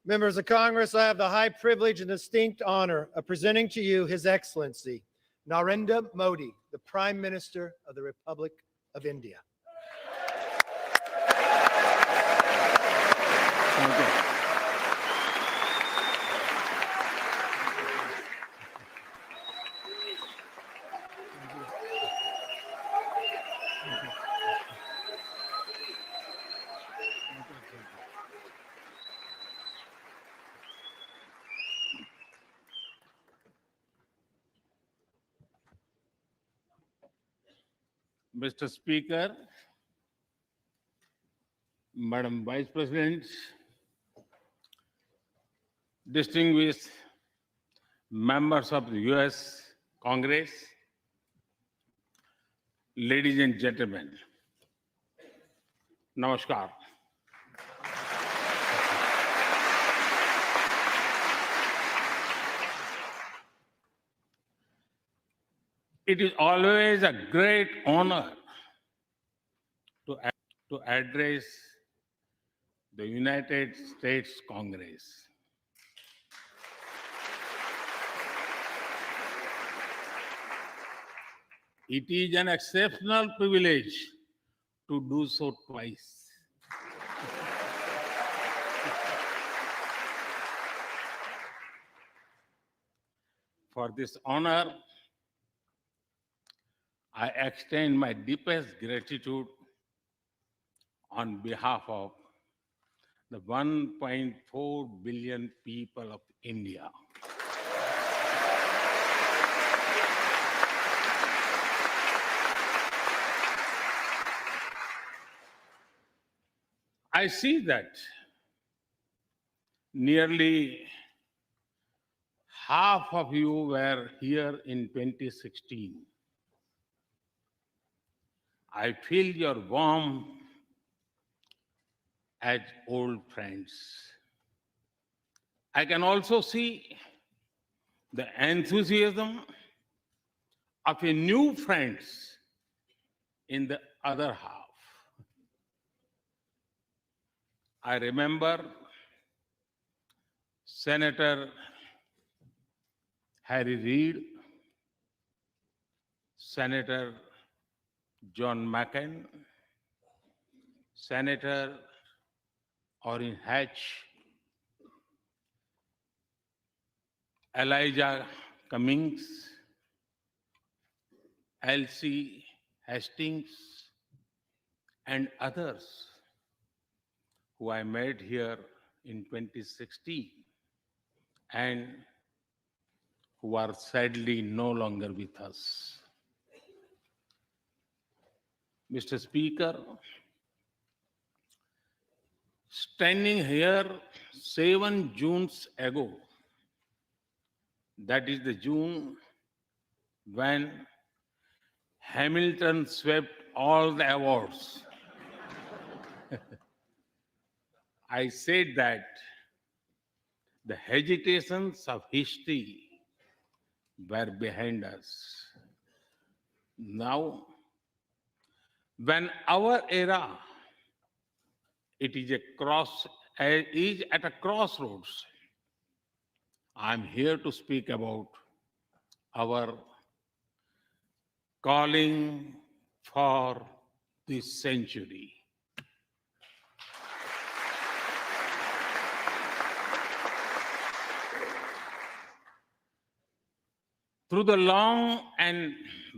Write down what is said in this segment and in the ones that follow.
Members of Congress, I have the high privilege and distinct honor of presenting to you His Excellency Narendra Modi, the Prime Minister of the Republic of India. Thank you. Mr. Speaker, Madam Vice President, distinguished members of the US Congress, ladies and gentlemen, Namaskar. It is always a great honor to address the United States Congress. It is an exceptional privilege to do so twice. For this honor, I extend my deepest gratitude on behalf of the 1.4 billion people of India. I see that nearly half of you were here in 2016. I feel your warmth as old friends. I can also see the enthusiasm of a new friends in the other half. I remember Senator Harry Reid, Senator John McCain, Senator Orrin Hatch, Elijah Cummings, Elsie Hastings, and others who I met here in 2016 and who are sadly no longer with us. Mr. Speaker, standing here 7 Junes ago, that is the June when Hamilton swept all the awards, I said that the hesitations of history were behind us. Now, when our era is at a crossroads, I'm here to speak about our calling for this century. Through the long and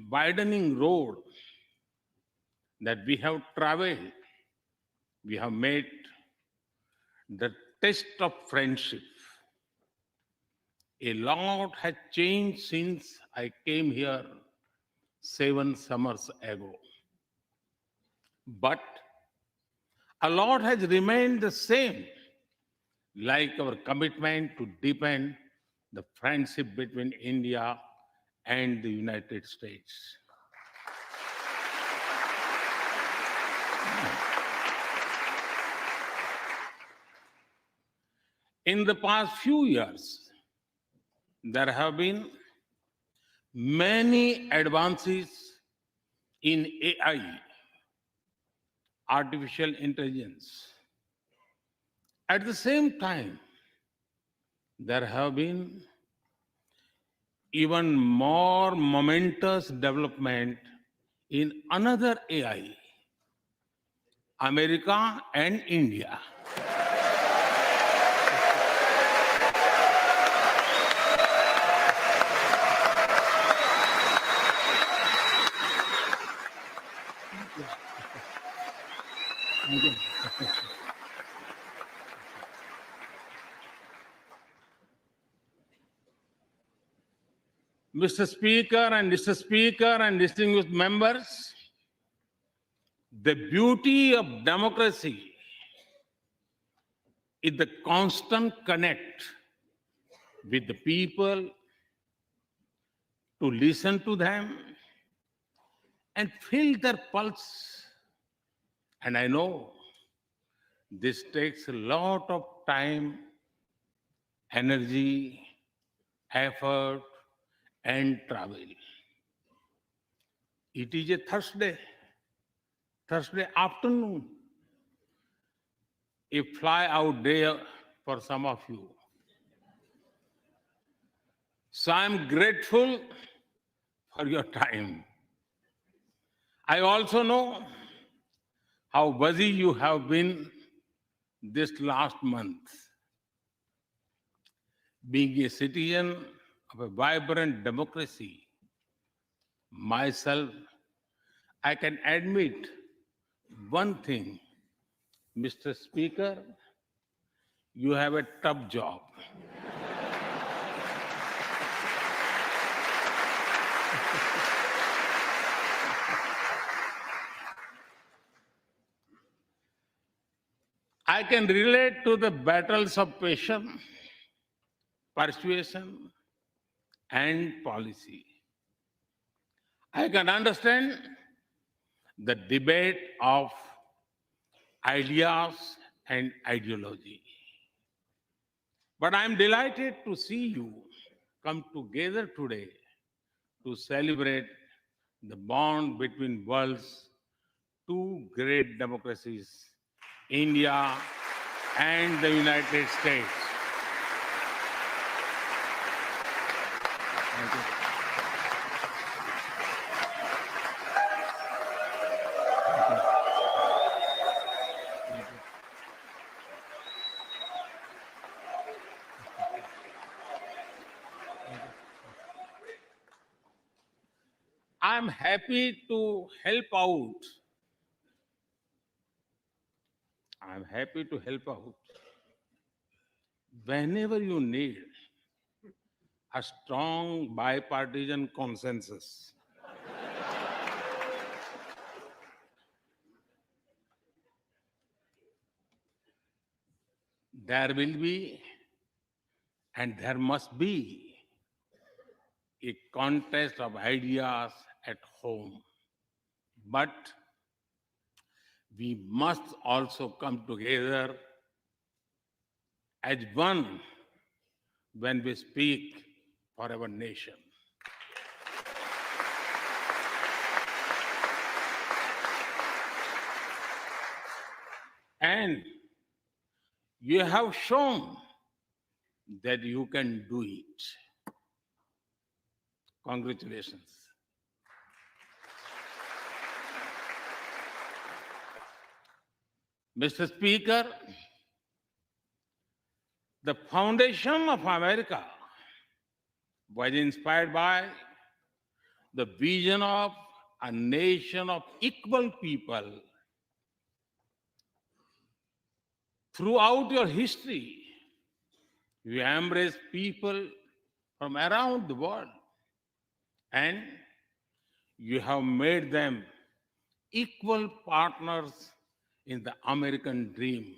widening road that we have traveled, we have made the test of friendship. A lot has changed since I came here 7 summers ago. But a lot has remained the same, like our commitment to deepen the friendship between India and the United States. In the past few years, there have been many advances in AI, artificial intelligence. At the same time, there have been even more momentous development in another AI, America and India. Mr. Speaker and distinguished members, the beauty of democracy is the constant connect with the people, to listen to them and feel their pulse. And I know this takes a lot of time, energy, effort, and travel. It is a Thursday afternoon, a fly out day for some of you. So I'm grateful for your time. I also know how busy you have been this last month. Being a citizen of a vibrant democracy, myself, I can admit one thing, Mr. Speaker, you have a tough job. I can relate to the battles of patience, persuasion, and policy. I can understand the debate of ideas and ideology. But I'm delighted to see you come together today to celebrate the bond between world's two great democracies, India and the United States. Thank you. I'm happy to help out. I'm happy to help out whenever you need a strong bipartisan consensus. There will be and there must be a contest of ideas at home. But we must also come together as one when we speak for our nation. And you have shown that you can do it. Congratulations. Mr. Speaker, the foundation of America was inspired by the vision of a nation of equal people. Throughout your history, you embrace people from around the world and you have made them equal partners in the American dream.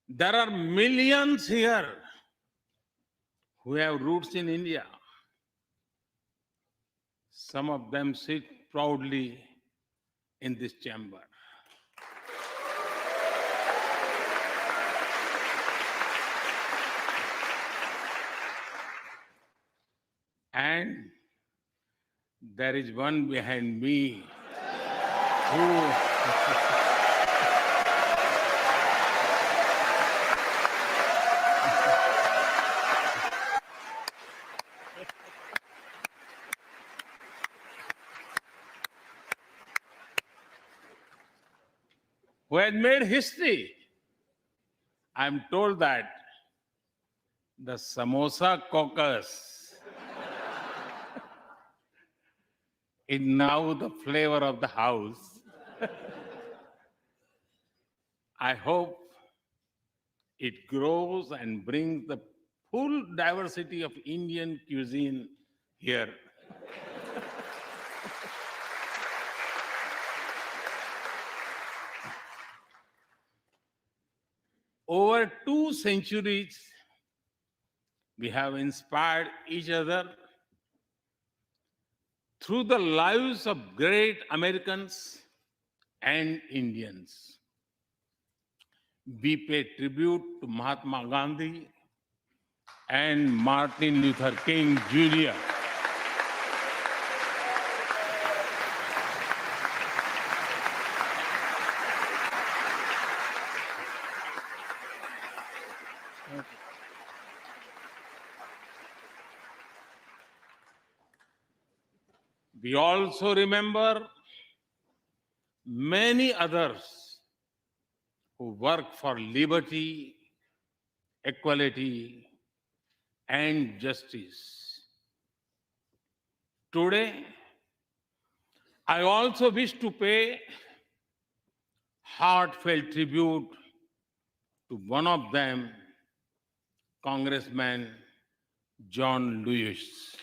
There are millions here who have roots in India. Some of them sit proudly in this chamber. And there is one behind me. who had made history. I'm told that the Samosa caucus is now the flavor of the house. I hope it grows and brings the full diversity of Indian cuisine here. Over 2 centuries, we have inspired each other through the lives of great Americans and Indians. We pay tribute to Mahatma Gandhi and Martin Luther King Jr. We also remember many others who work for liberty, equality, and justice. Today, I also wish to pay heartfelt tribute to one of them, Congressman John Lewis.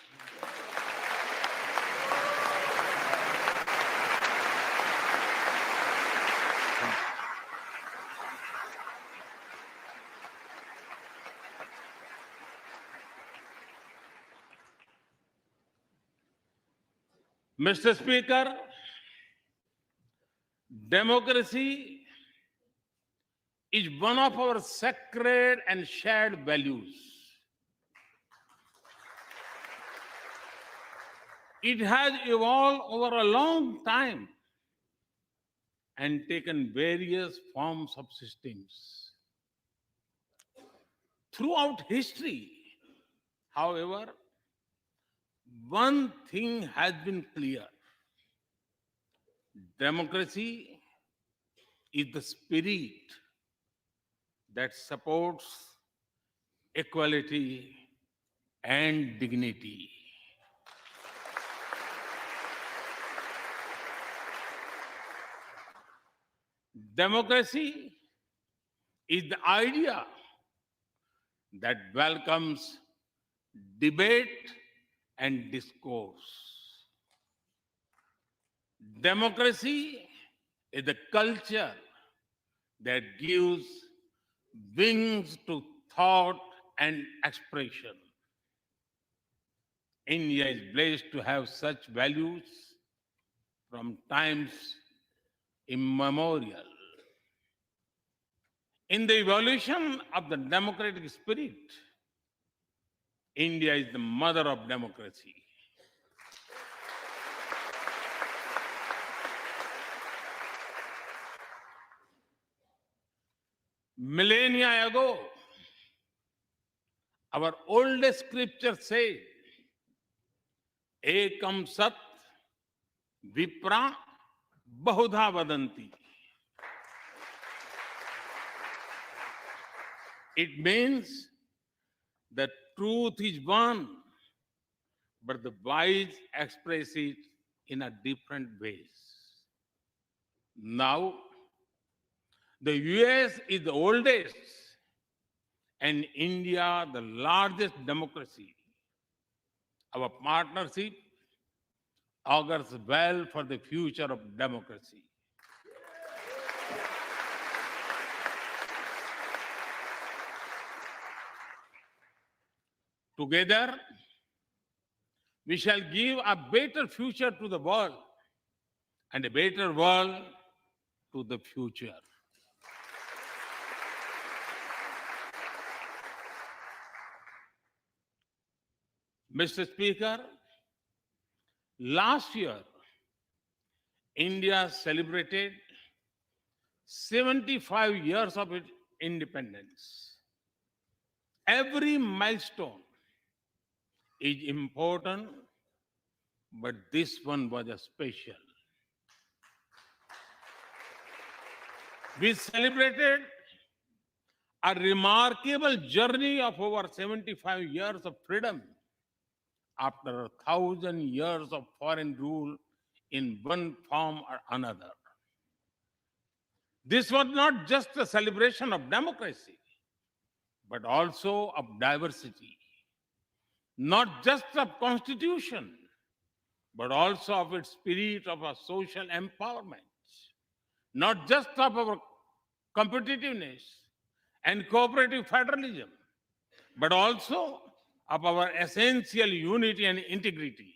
Mr. Speaker, democracy is one of our sacred and shared values. It has evolved over a long time and taken various forms of systems. Throughout history, however, one thing has been clear. Democracy is the spirit that supports equality and dignity. Democracy is the idea that welcomes debate and discourse. Democracy is the culture that gives wings to thought and expression. India is blessed to have such values from times immemorial. In the evolution of the democratic spirit, India is the mother of democracy. Millennia ago, our oldest scripture said, Ekam Sat Vipra Bahudha Vadanti. It means the truth is one, but the wise express it in a different ways. Now, the US is the oldest and India the largest democracy. Our partnership augurs well for the future of democracy. Together, we shall give a better future to the world and a better world to the future. Mr. Speaker, last year, India celebrated 75 years of its independence. Every milestone is important, but this one was a special. We celebrated a remarkable journey of over 75 years of freedom after 1,000 years of foreign rule in one form or another. This was not just a celebration of democracy, but also of diversity, not just of constitution, but also of its spirit of a social empowerment, not just of our competitiveness and cooperative federalism, but also of our essential unity and integrity.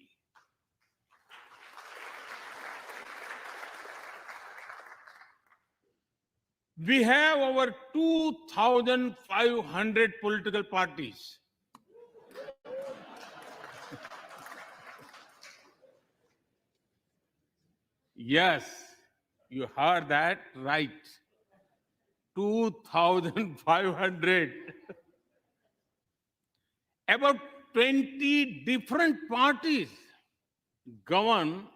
We have over 2,500 political parties. Yes, you heard that right. 2,500. About 20 different parties govern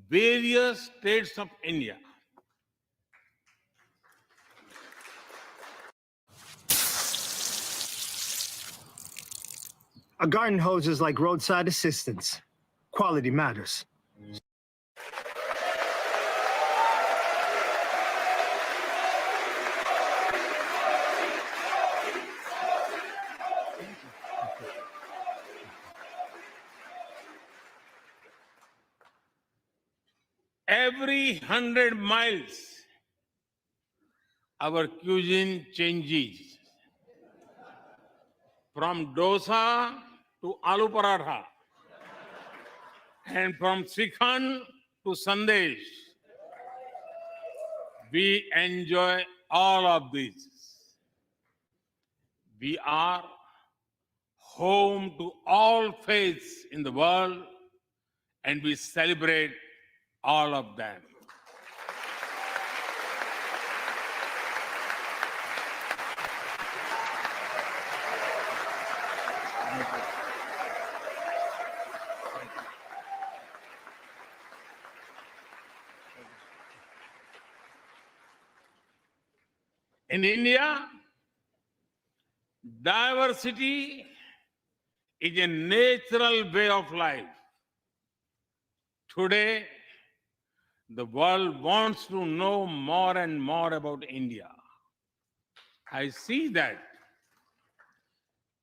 various states of India. A garden hose is like roadside assistance. Quality matters. Every 100 miles, our cuisine changes from dosa to aloo paratha, and from Sikhan to Sandesh. We enjoy all of this. We are home to all faiths in the world, and we celebrate all of them. In India, diversity is a natural way of life. Today, the world wants to know more and more about India. I see that.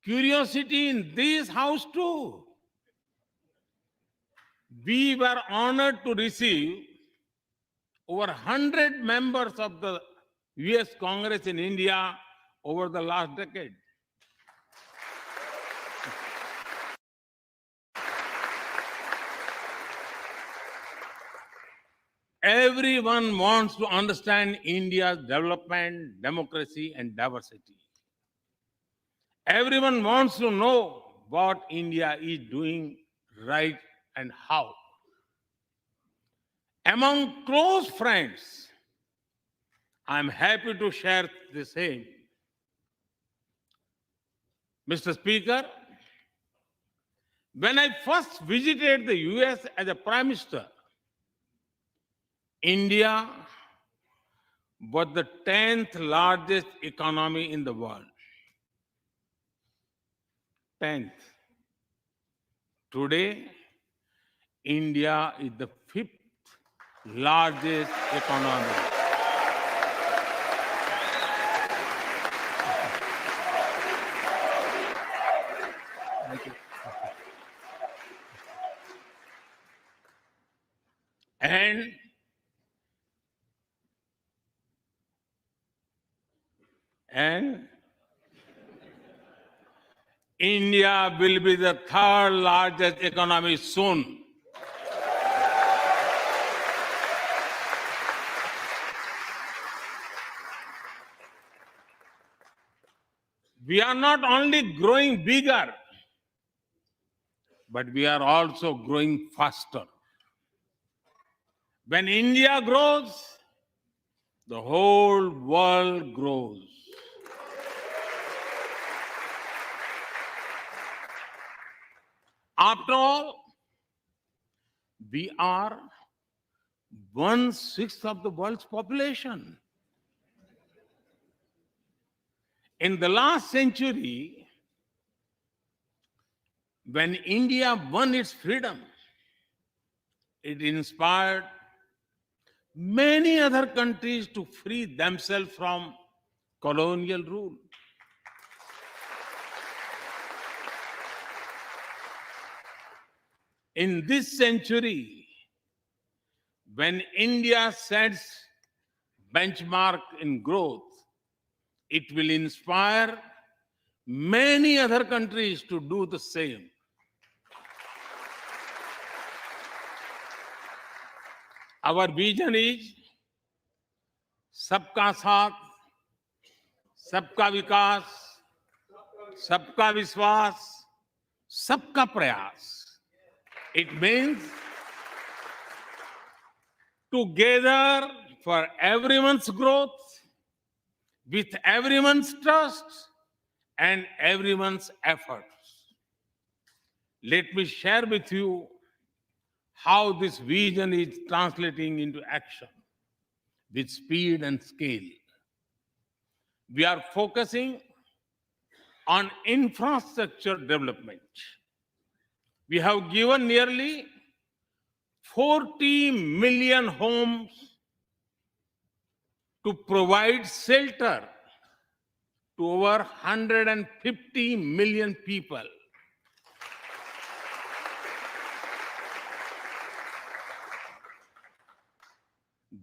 Curiosity in this house too. We were honored to receive over 100 members of the US Congress in India over the last decade. Everyone wants to understand India's development, democracy, and diversity. Everyone wants to know what India is doing right and how. Among close friends, I'm happy to share the same. Mr. Speaker, when I first visited the US as a Prime Minister, India was the 10th largest economy in the world. 10th. Today, India is the 5th largest economy. Thank you. And India will be the 3rd largest economy soon. We are not only growing bigger, but we are also growing faster. When India grows, the whole world grows. After all, we are 1/6 of the world's population. In the last century, when India won its freedom, it inspired many other countries to free themselves from colonial rule. In this century, when India sets benchmark in growth, it will inspire many other countries to do the same. Our vision is सबका साथ, सबका विकास, सबका विश्वास, सबका प्रयास. It means together for everyone's growth, with everyone's trust and everyone's efforts. Let me share with you how this vision is translating into action with speed and scale. We are focusing on infrastructure development. We have given nearly 40 million homes to provide shelter to over 150 million people.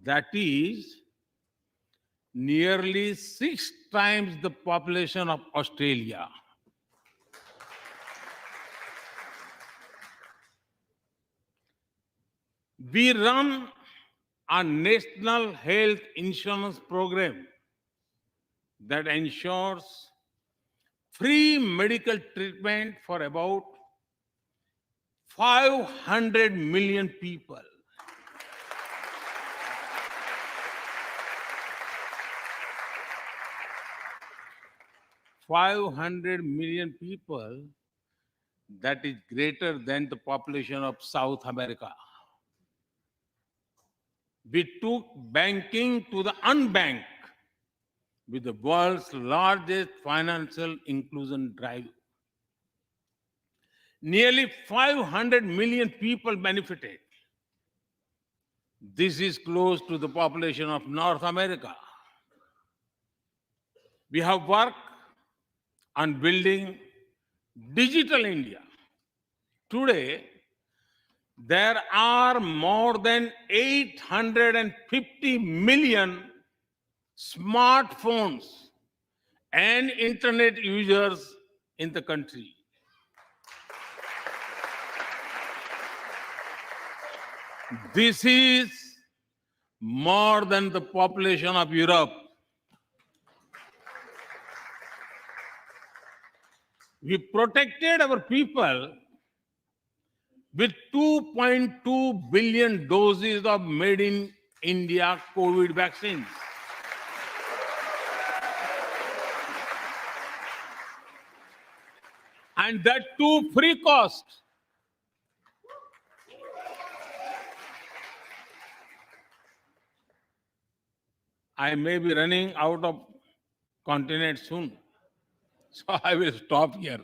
That is nearly 6 times the population of Australia. We run a national health insurance program that ensures free medical treatment for about 500 million people. $500 million people, that is greater than the population of South America. We took banking to the unbanked with the world's largest financial inclusion drive. Nearly 500 million people benefited. This is close to the population of North America. We have worked on building digital India. Today, there are more than 850 million smartphones and internet users in the country. This is more than the population of Europe. We protected our people with 2.2 billion doses of made in India COVID vaccines. And that too free cost. I may be running out of continent soon, so I will stop here.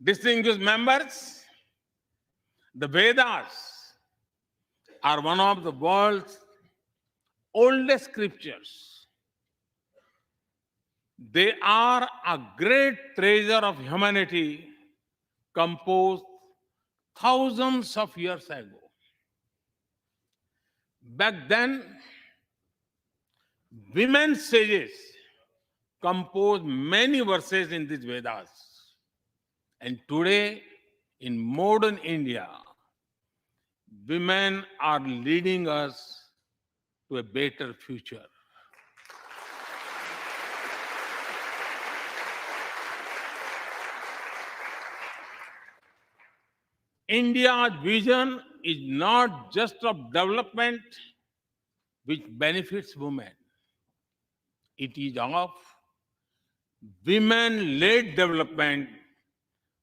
Distinguished members, the Vedas are one of the world's oldest scriptures. They are a great treasure of humanity composed thousands of years ago. Back then, women sages composed many verses in these Vedas. And today, in modern India, women are leading us to a better future. India's vision is not just of development which benefits women. It is of women-led development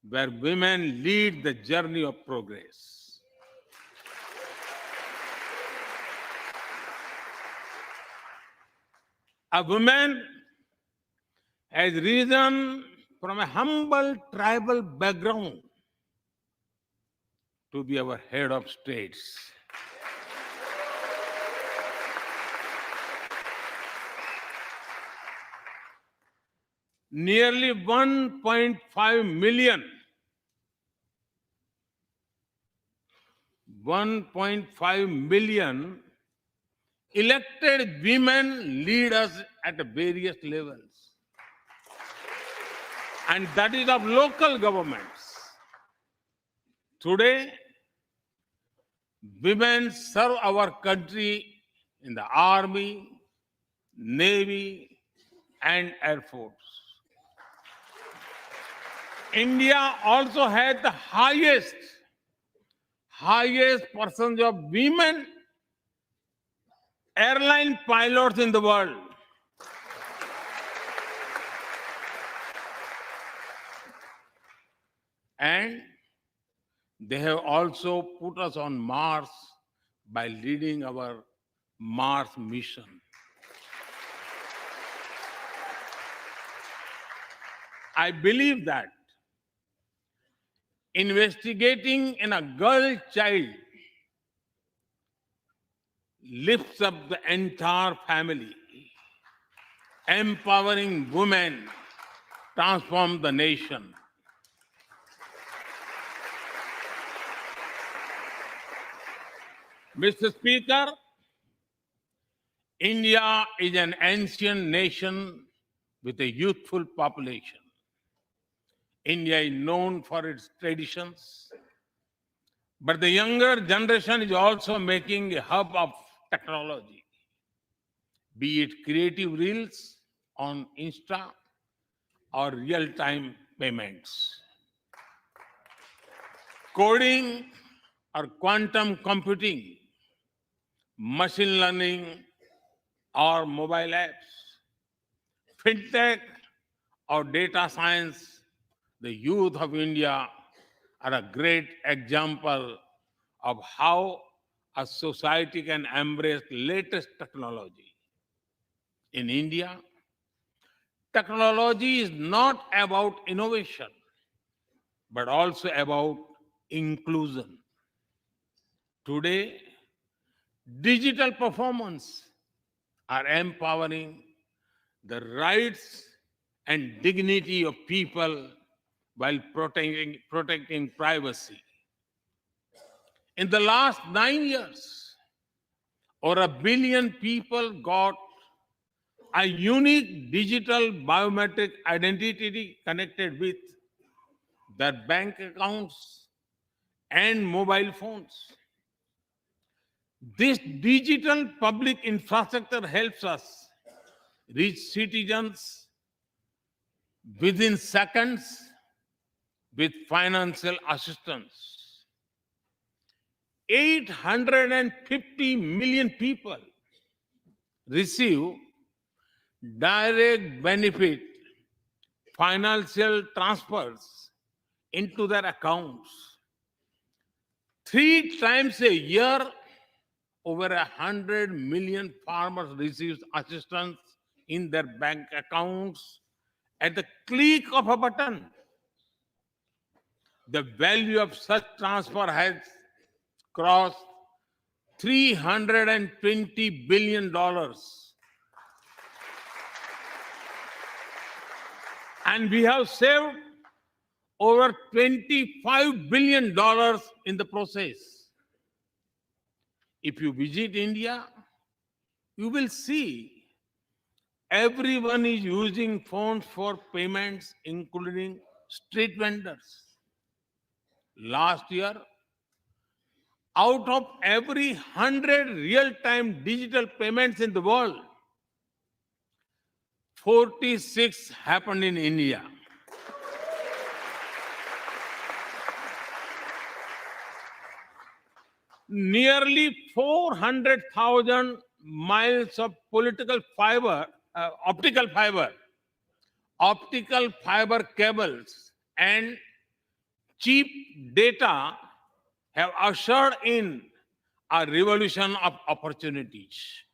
where women lead the journey of progress. A woman has risen from a humble tribal background to be our head of states. Nearly 1.5 million, 1.5 million elected women lead us at various levels. And that is of local governments. Today, women serve our country in the army, navy, and air force. India also had the highest percentage of women airline pilots in the world. And they have also put us on Mars by leading our Mars mission. I believe that investigating in a girl child lifts up the entire family. Empowering women transforms the nation. Mr. Speaker, India is an ancient nation with a youthful population. India is known for its traditions, but the younger generation is also making a hub of technology, be it creative reels on Insta or real-time payments, coding or quantum computing, machine learning or mobile apps, fintech or data science. The youth of India are a great example of how a society can embrace latest technology. In India, technology is not about innovation, but also about inclusion. Today, digital performance are empowering the rights and dignity of people while protecting privacy. In the last 9 years, over 1 billion people got a unique digital biometric identity connected with their bank accounts and mobile phones. This digital public infrastructure helps us reach citizens within seconds with financial assistance. 850 million people receive direct benefit financial transfers into their accounts. 3 times a year, over 100 million farmers receive assistance in their bank accounts at the click of a button. The value of such transfer has crossed $320 billion. And we have saved over $25 billion in the process. If you visit India, you will see everyone is using phones for payments, including street vendors. Last year, out of every 100 real-time digital payments in the world, 46 happened in India. nearly 400,000 miles of optical fiber cables, and cheap data have ushered in a revolution of opportunities.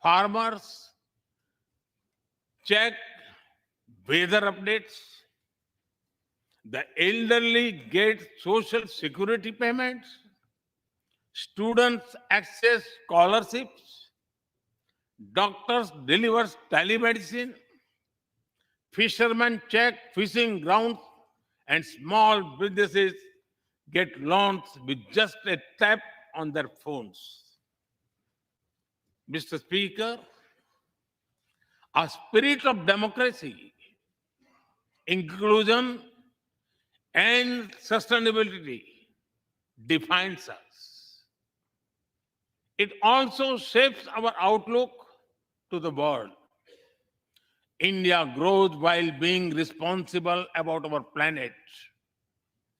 Farmers check weather updates, the elderly get social security payments, students access scholarships, doctors deliver telemedicine, fishermen check fishing grounds, and small businesses get loans with just a tap on their phones. Mr. Speaker, a spirit of democracy, inclusion, and sustainability defines us. It also shapes our outlook to the world. India grows while being responsible about our planet.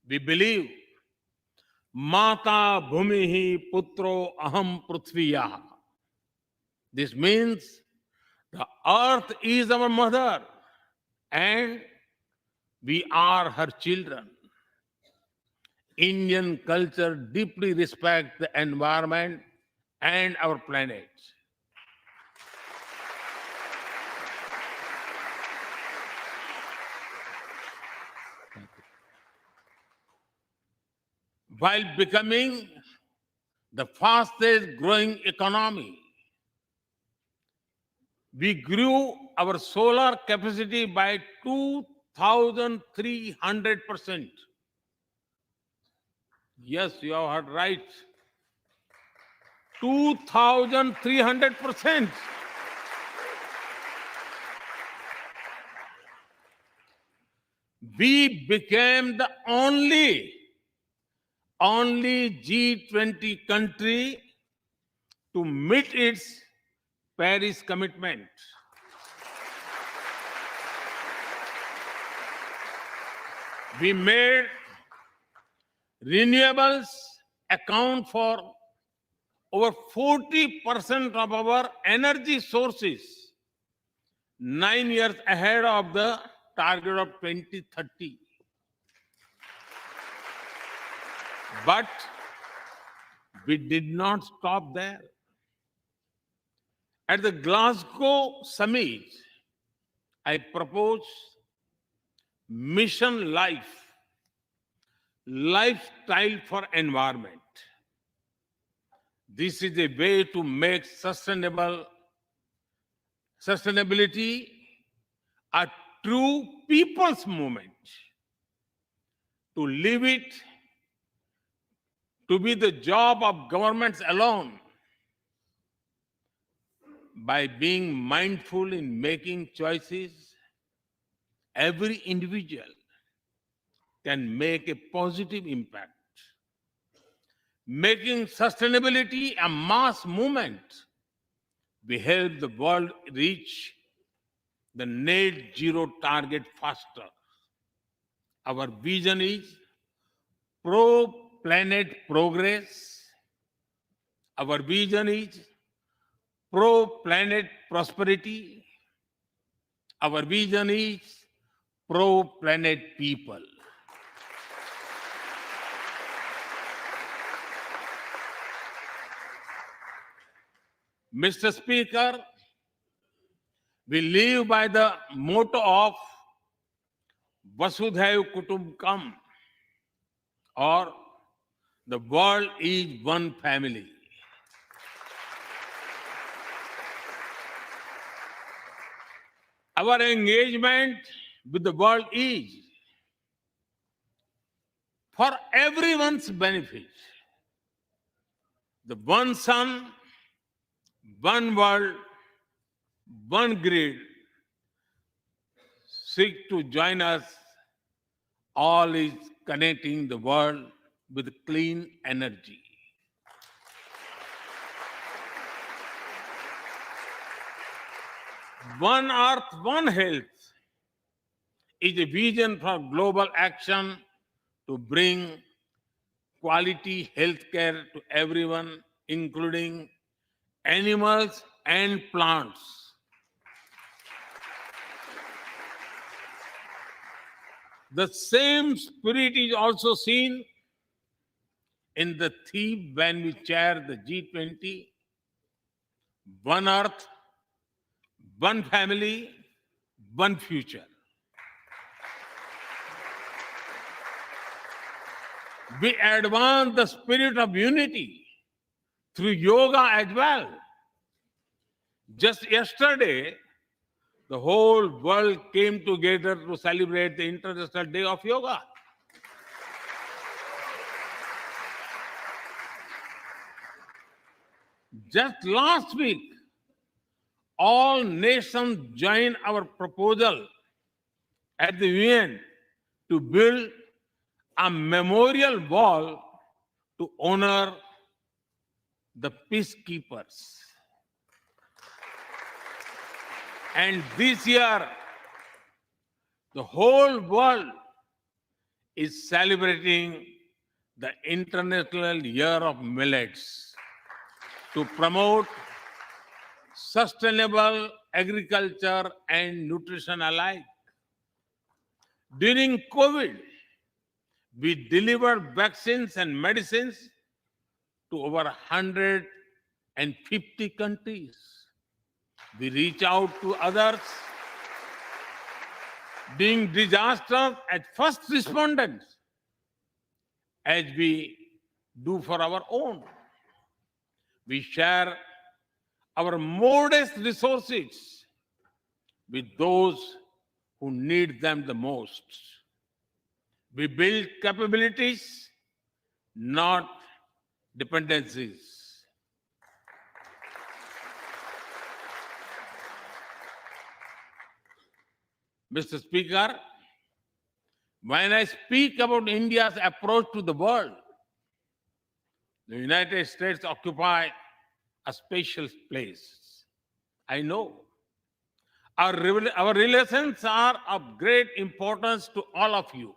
We believe Mata Bhumihi Putro Aham Prithviya. This means the earth is our mother and we are her children. Indian culture deeply respects the environment and our planet. While becoming the fastest growing economy, we grew our solar capacity by 2,300%. Yes, you have heard right. 2,300%. We became the only G20 country to meet its Paris commitment. We made renewables account for over 40% of our energy sources, 9 years ahead of the target of 2030. But we did not stop there. At the Glasgow summit, I proposed Mission Life, lifestyle for environment. This is a way to make sustainability a true people's movement. To live it, to be the job of governments alone. By being mindful in making choices, every individual can make a positive impact. Making sustainability a mass movement, we help the world reach the net zero target faster. Our vision is pro-planet progress. Our vision is pro-planet prosperity. Our vision is pro-planet people. Mr. Speaker, we live by the motto of Vasudhaiv Kutumbakam, or the world is one family. Our engagement with the world is for everyone's benefit. The one sun, one world, one grid seek to join us. All is connecting the world with clean energy. One Earth, One Health is a vision for global action to bring quality healthcare to everyone, including animals and plants. The same spirit is also seen in the theme when we chair the G20, One Earth, One Family, One Future. We advance the spirit of unity through yoga as well. Just yesterday, the whole world came together to celebrate the International Day of Yoga. Just last week, all nations joined our proposal at the UN to build a memorial wall to honor the peacekeepers. And this year, the whole world is celebrating the International Year of Millets to promote sustainable agriculture and nutrition alike. During COVID, we delivered vaccines and medicines to over 150 countries. We reach out to others, being disasters as first responders, as we do for our own. We share our modest resources with those who need them the most. We build capabilities, not dependencies. Mr. Speaker, when I speak about India's approach to the world, the United States occupy a special place. I know. Our relations are of great importance to all of you.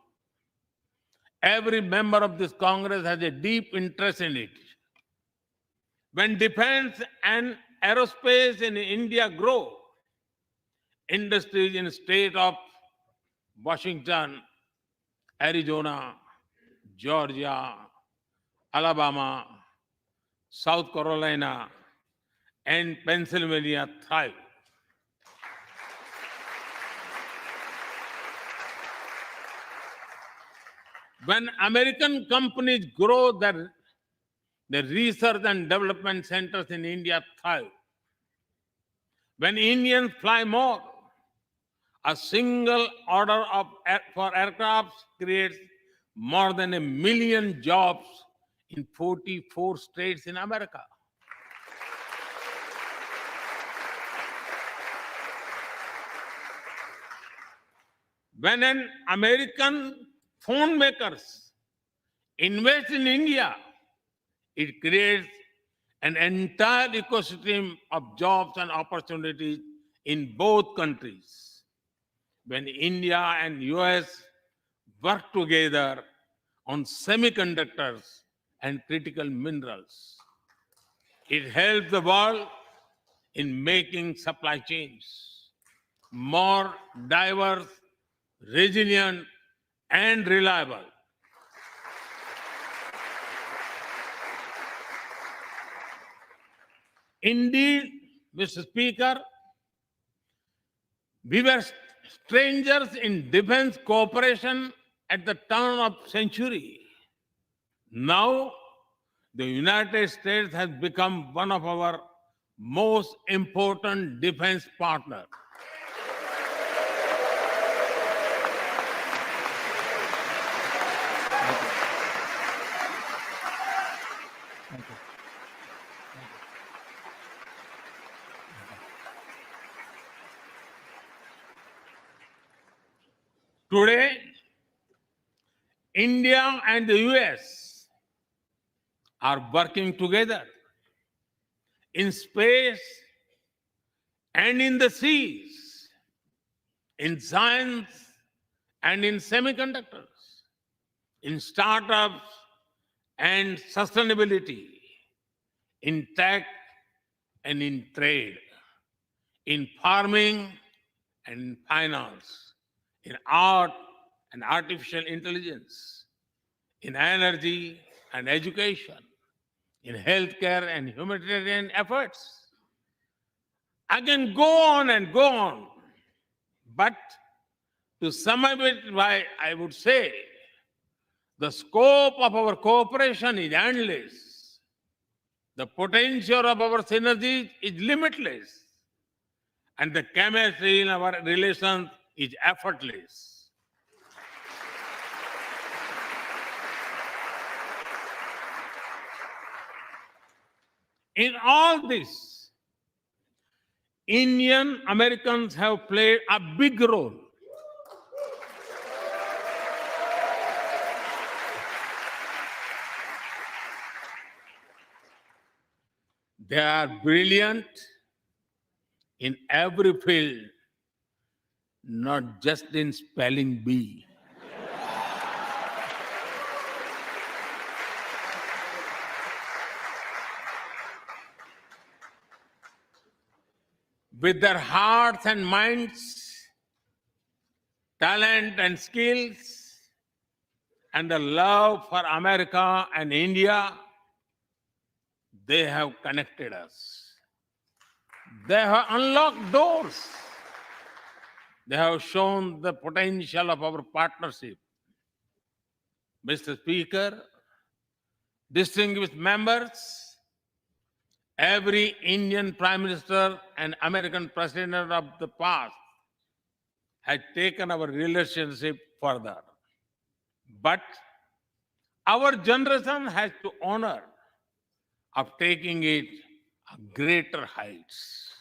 Every member of this Congress has a deep interest in it. When defense and aerospace in India grow, industries in the state of Washington, Arizona, Georgia, Alabama, South Carolina, and Pennsylvania thrive. When American companies grow, their research and development centers in India thrive. When Indians fly more, a single order for aircraft creates more than 1 million jobs in 44 states in America. When an American phone makers invest in India, it creates an entire ecosystem of jobs and opportunities in both countries. When India and US work together on semiconductors and critical minerals, it helps the world in making supply chains more diverse, resilient, and reliable. Indeed, Mr. Speaker, we were strangers in defense cooperation at the turn of century. Now, the United States has become one of our most important defense partners. Today, India and the US are working together in space and in the seas, in science and in semiconductors, in startups and sustainability, in tech and in trade, in farming and finance, in art and artificial intelligence, in energy and education, in healthcare and humanitarian efforts. I can go on and go on, but to sum up it, why I would say the scope of our cooperation is endless. The potential of our synergies is limitless. And the chemistry in our relations is effortless. In all this, Indian Americans have played a big role. They are brilliant in every field, not just in spelling bee. With their hearts and minds, talent and skills, and the love for America and India, they have connected us. They have unlocked doors. They have shown the potential of our partnership. Mr. Speaker, distinguished members, every Indian Prime Minister and American President of the past has taken our relationship further. But our generation has to honor of taking it to greater heights.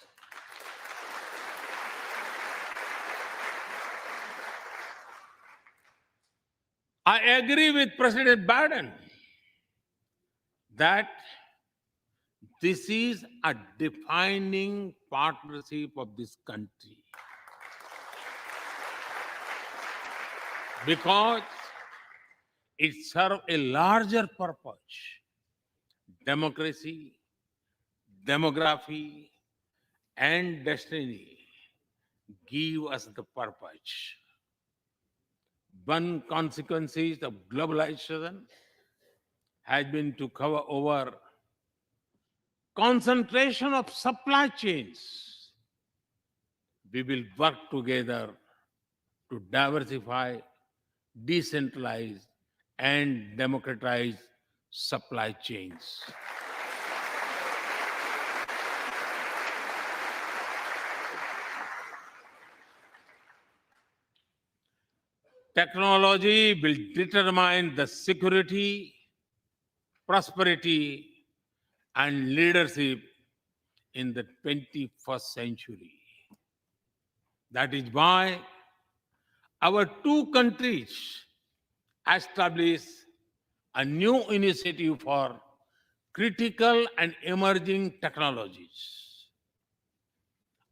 I agree with President Biden that this is a defining partnership of this country because it serves a larger purpose: democracy, demography, and destiny give us the purpose. One consequence of globalization has been to cover over concentration of supply chains. We will work together to diversify, decentralize, and democratize supply chains. Technology will determine the security, prosperity, and leadership in the 21st century. That is why our two countries established a new initiative for critical and emerging technologies.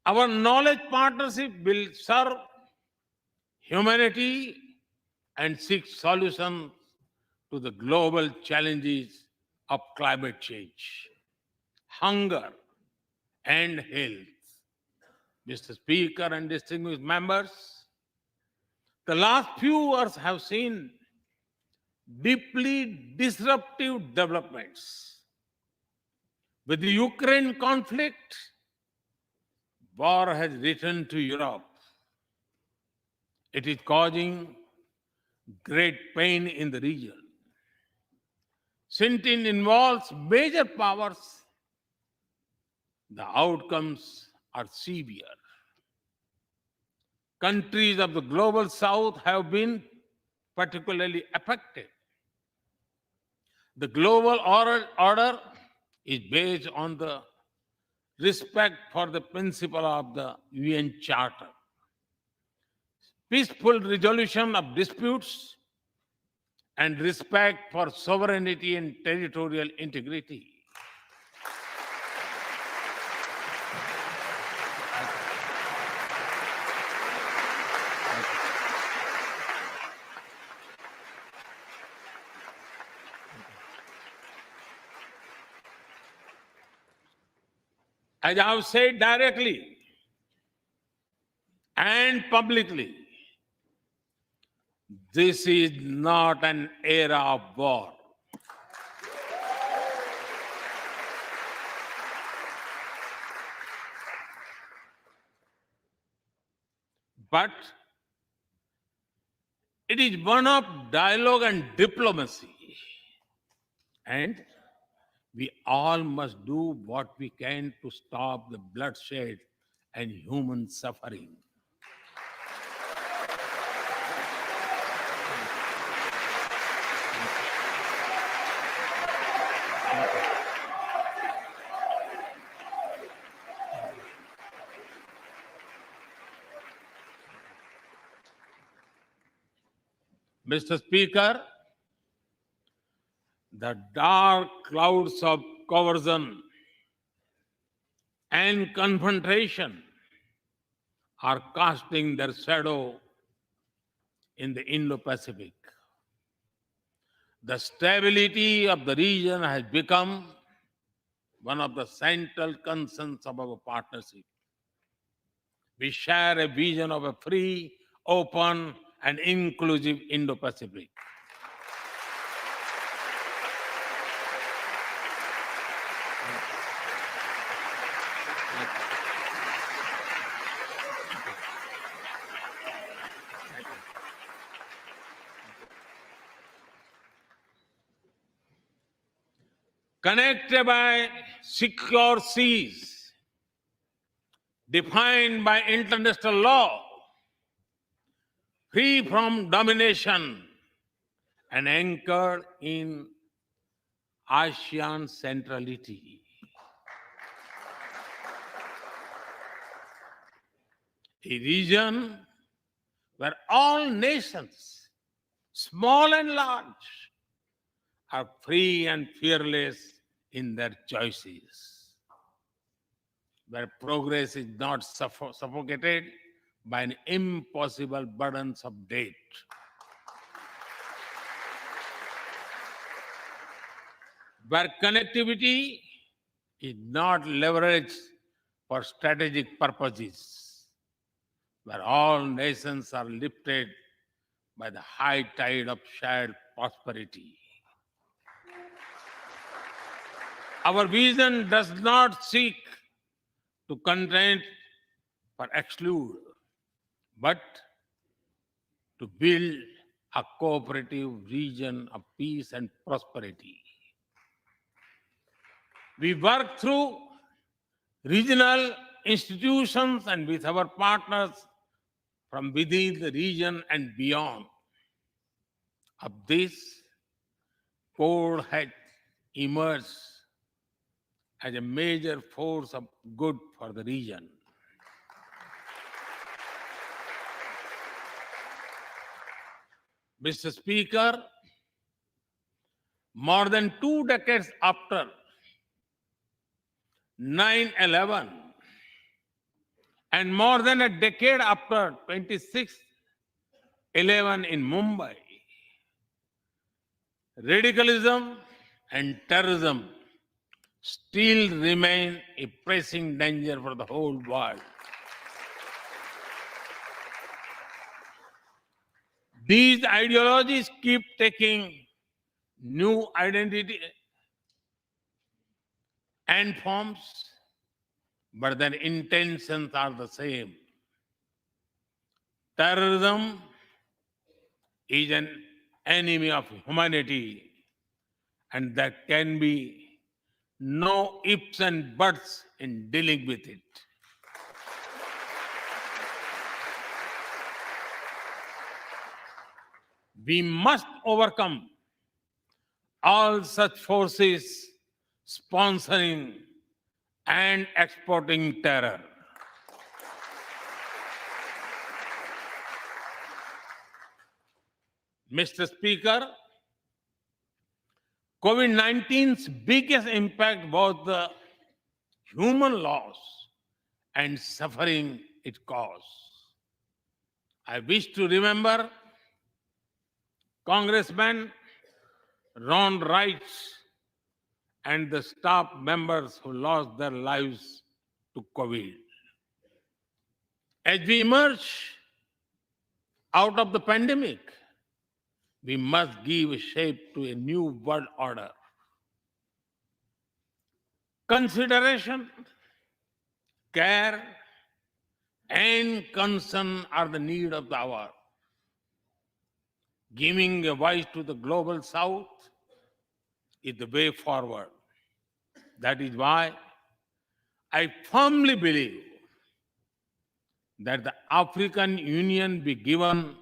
Our knowledge partnership will serve humanity and seek solutions to the global challenges of climate change, hunger, and health. Mr. Speaker and distinguished members, the last few years have seen deeply disruptive developments. With the Ukraine conflict, war has returned to Europe. It is causing great pain in the region. Since it involves major powers, the outcomes are severe. Countries of the global south have been particularly affected. The global order is based on the respect for the principle of the UN Charter, peaceful resolution of disputes, and respect for sovereignty and territorial integrity. As I have said directly and publicly, this is not an era of war. But it is one of dialogue and diplomacy. And we all must do what we can to stop the bloodshed and human suffering. Mr. Speaker, the dark clouds of coercion and confrontation are casting their shadow in the Indo-Pacific. The stability of the region has become one of the central concerns of our partnership. We share a vision of a free, open, and inclusive Indo-Pacific. Connected by secure seas, defined by international law, free from domination, and anchored in ASEAN centrality. A region where all nations, small and large, are free and fearless in their choices, where progress is not suffocated by an impossible burdens of debt. Where connectivity is not leveraged for strategic purposes, where all nations are lifted by the high tide of shared prosperity. Our vision does not seek to content or exclude, but to build a cooperative region of peace and prosperity. We work through regional institutions and with our partners from within the region and beyond. Of this, Code has emerged as a major force of good for the region. Mr. Speaker, more than 2 decades after 9/11 and more than a decade after 26/11 in Mumbai, radicalism and terrorism still remain a pressing danger for the whole world. These ideologies keep taking new identity and forms, but their intentions are the same. Terrorism is an enemy of humanity, and there can be no ifs and buts in dealing with it. We must overcome all such forces sponsoring and exporting terror. Mr. Speaker, COVID-19's biggest impact was the human loss and suffering it caused. I wish to remember Congressman Ron Wright and the staff members who lost their lives to COVID. As we emerge out of the pandemic, we must give shape to a new world order. Consideration, care, and concern are the need of the hour. Giving a voice to the global south is the way forward. That is why I firmly believe that the African Union be given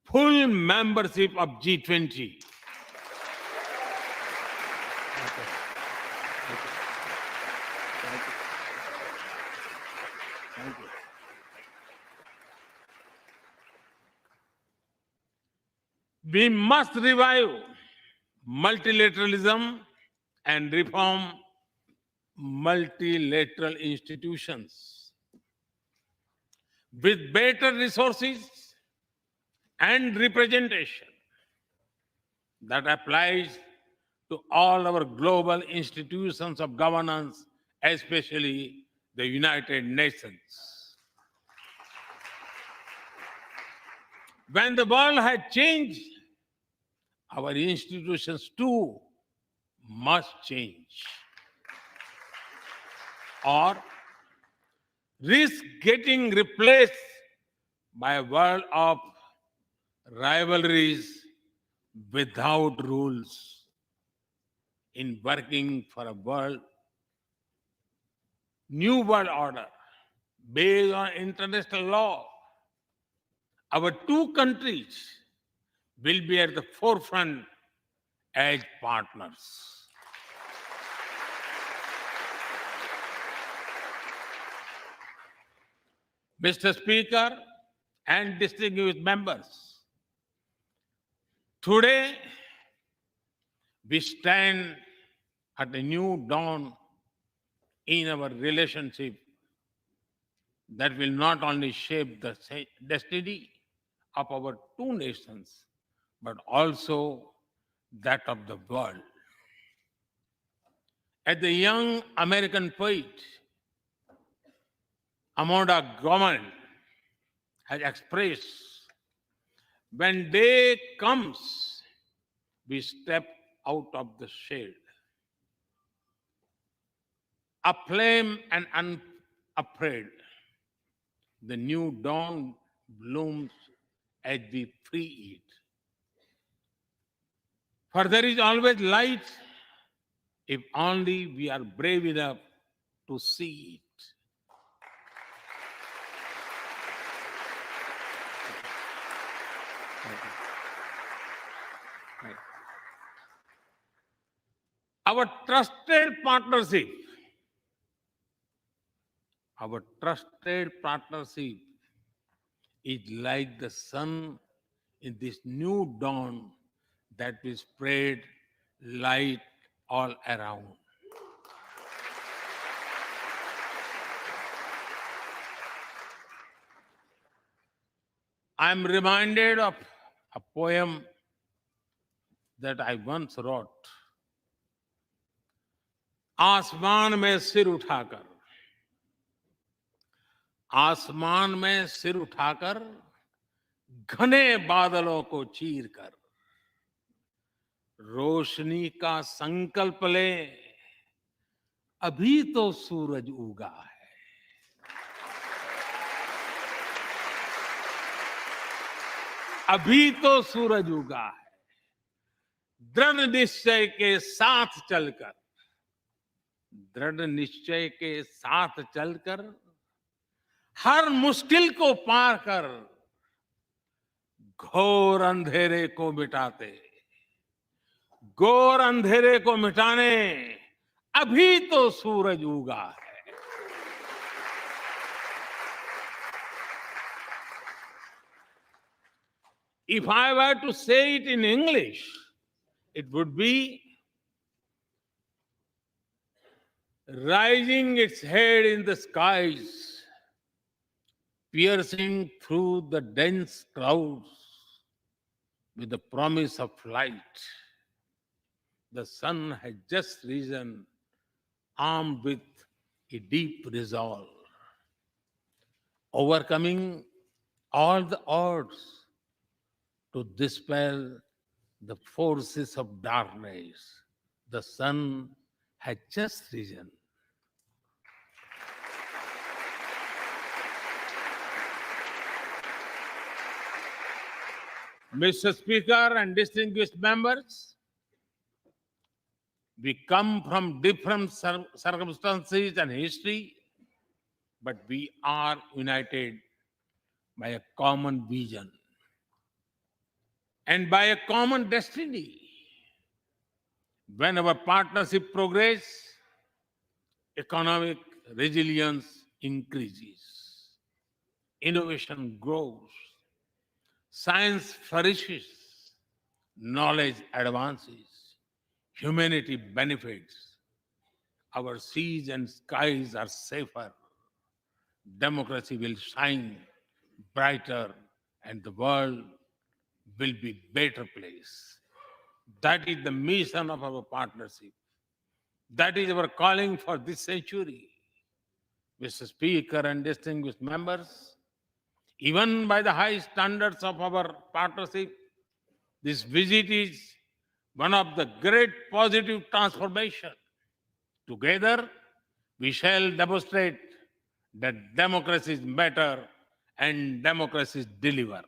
full membership of G20. We must revive multilateralism and reform multilateral institutions. With better resources and representation, that applies to all our global institutions of governance, especially the United Nations. When the world has changed, our institutions too must change, or risk getting replaced by a world of rivalries without rules. In working for a new world order based on international law, our two countries will be at the forefront as partners. Mr. Speaker and distinguished members, today we stand at a new dawn in our relationship that will not only shape the destiny of our two nations, but also that of the world. As the young American poet Amanda Gorman has expressed, when day comes, we step out of the shade, aflame and unafraid. The new dawn blooms as we free it. For there is always light if only we are brave enough to see it. Our trusted partnership is like the sun in this new dawn that will spread light all around. I'm reminded of a poem that I once wrote. आसमान में सिर उठाकर घने बादलों को चीर कर रोशनी का संकल्प ले, अभी तो सूरज उगा है। अभी तो सूरज उगा है। दृढ़ निश्चय के साथ चलकर हर मुश्किल को पार कर घोर अंधेरे को मिटाने अभी तो सूरज उगा है। If I were to say it in English, it would be rising its head in the skies, piercing through the dense clouds with the promise of light. The sun has just risen, armed with a deep resolve, overcoming all the odds to dispel the forces of darkness. The sun had just risen. Mr. Speaker and distinguished members, we come from different circumstances and history, but we are united by a common vision and by a common destiny. When our partnership progresses, economic resilience increases, innovation grows, science flourishes, knowledge advances, humanity benefits, our seas and skies are safer, democracy will shine brighter, and the world will be a better place. That is the mission of our partnership. That is our calling for this century. Mr. Speaker and distinguished members, even by the high standards of our partnership, this visit is one of the great positive transformation. Together, we shall demonstrate that democracy is better and democracy deliver.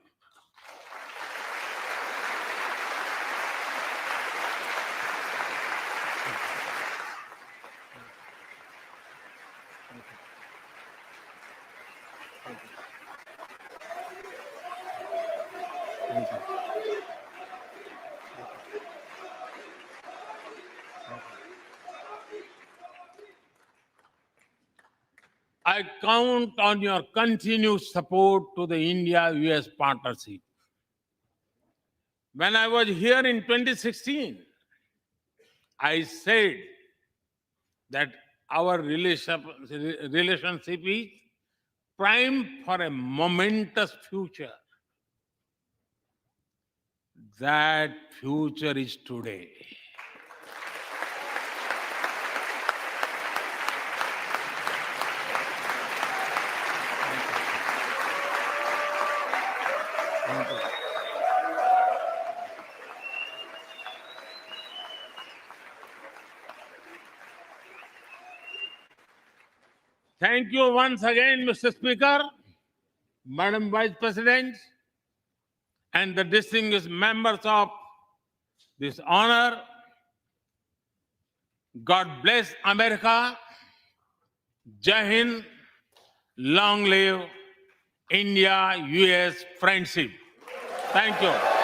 I count on your continued support to the India-US partnership. When I was here in 2016, I said that our relationship is primed for a momentous future. That future is today. Thank you once again, Mr. Speaker, Madam Vice President, and the distinguished members of this honor. God bless America. Jai Hind. Long live India-US friendship. Thank you.